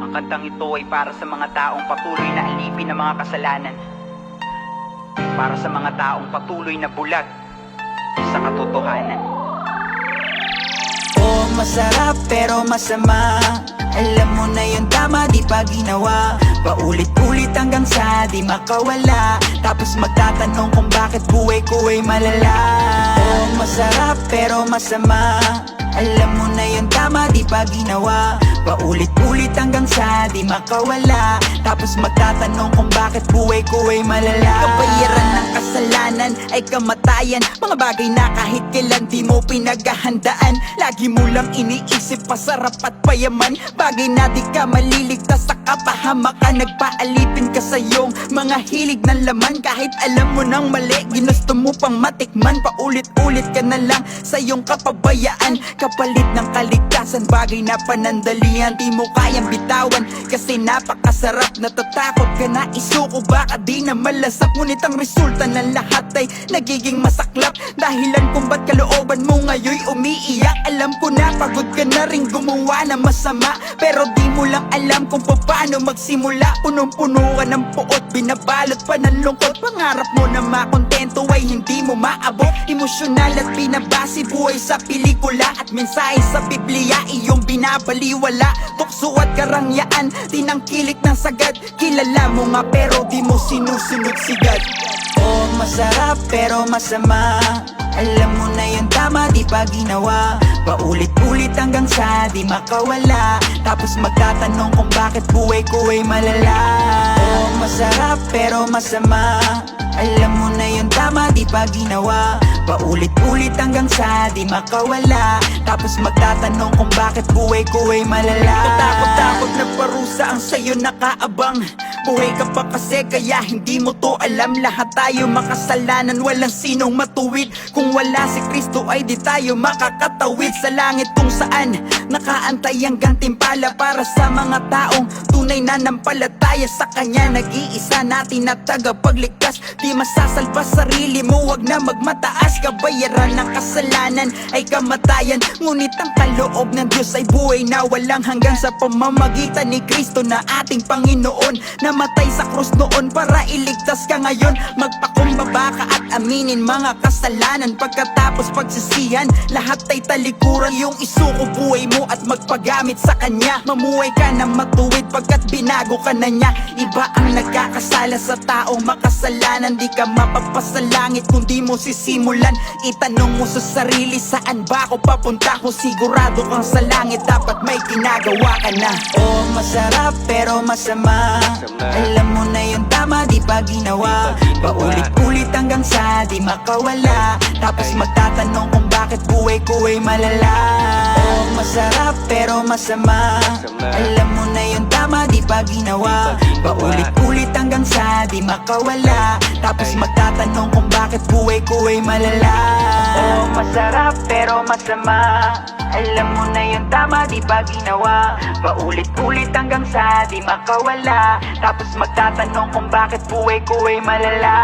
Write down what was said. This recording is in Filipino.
Ang kantang ito ay para sa mga taong patuloy na alipin ng mga kasalanan, para sa mga taong patuloy na bulag sa katotohanan. Oh, masarap pero masama. Alam mo na yun, tama, di pa ginawa. Paulit-ulit hanggang sa di makawala. Tapos magtatanong kung bakit buhay ko ay malala. Oh, masarap pero masama. Alam mo na yun, tama, di pa ginawa. Paulit-ulit hanggang sa di makawala. Tapos magtatanong kung bakit buhay ko ay malala. Kabayaran ng kasalanan ay kamatayan. Mga bagay na kahit kailan di mo pinaghahandaan. Lagi mo lang iniisip pasarap at payaman. Bagay na di ka maliligtas sa kapahamakan. Nagpaalipin ka sa iyong mga hilig ng laman. Kahit alam mo nang mali, ginusto mo pang matikman. Paulit-ulit ka na lang sa iyong kapabayaan. Kapalit ng kaligtasan, bagay na panandalian. Di mo kayang bitawan kasi napakasarap. Natatakot ka na isuko, baka di na malasap. Ngunit ang resulta ng lahat ay nagiging masaklap. Dahilan kung ba't kalooban mo ngayon umiiyak. Alam ko na pagod ka na rin gumawa ng masama, pero di mo lang alam kung paano magsimula. Punong-puno ka ng puot, binabalot pa ng lungkot. Pangarap mo na makontento ay hindi mo maabot. Emosyonal at binabase buhay sa pelikula. At mensahe sa Biblia iyong binabaliwala. Tukso at karangyaan, tinangkilik ng sagad. Kilala mo nga pero di mo sinusunod sigad. Oh, masarap pero masama. Alam mo na yun, tama, di pa ginawa. Paulit-ulit hanggang sa di makawala. Tapos magtatanong kung bakit buhay ko ay malala. Oh, masarap pero masama. Alam mo na yun, tama, di pa ginawa. Paulit-ulit hanggang sa di makawala. Tapos magtatanong kung bakit buhay ko ay malala. Katakot-takot na parusa ang sayo nakaabang. Buhay ka pa kasi kaya hindi mo to alam. Lahat tayo makasalanan, walang sinong matuwid. Kung wala si Kristo ay di tayo makakatawid sa langit kung saan nakaantay ang gantimpala para sa mga taong tunay na nampalataya sa Kanya. Nag-iisa natin na tagapagligtas. Di masasalba sarili mo, wag na magmataas. Kabayaran ng kasalanan ay kamatayan. Ngunit ang kaloob ng Diyos ay buhay na walang hanggan sa pamamagitan ni Kristo na ating Panginoon. Namatay sa krus noon para iligtas ka ngayon. Magpakumbaba ka at aminin mga kasalanan. Pagkatapos pagsisihan, lahat ay talikuran. Yung isuko buhay mo at magpagamit sa Kanya. Mamuhay ka na matuwid pagkat binago ka na niya. Iba ang nagkakasala sa taong makasalanan. Di ka mapapasalangit kung di mo sisimulan. Itanong mo sa sarili, saan ba ako papunta? Kung sigurado kang sa langit, dapat may ginagawa ka na. Oh, masarap pero masama. Alam mo na yun, tama, di pa ginawa. Paulit-ulit hanggang sa di makawala. Tapos magtatanong kung bakit buhay ko ay malala. Oh, masarap pero masama. Alam mo na yun, tama, di pa ginawa. Paulit-ulit hanggang sa di makawala. Tapos magtatanong kung bakit buhay ko ay malala. Oh, masarap pero masama. Alam mo na yun, tama, di pa ginawa. Paulit-ulit hanggang sa di makawala. Tapos magtatanong kung bakit buhay ko ay malala.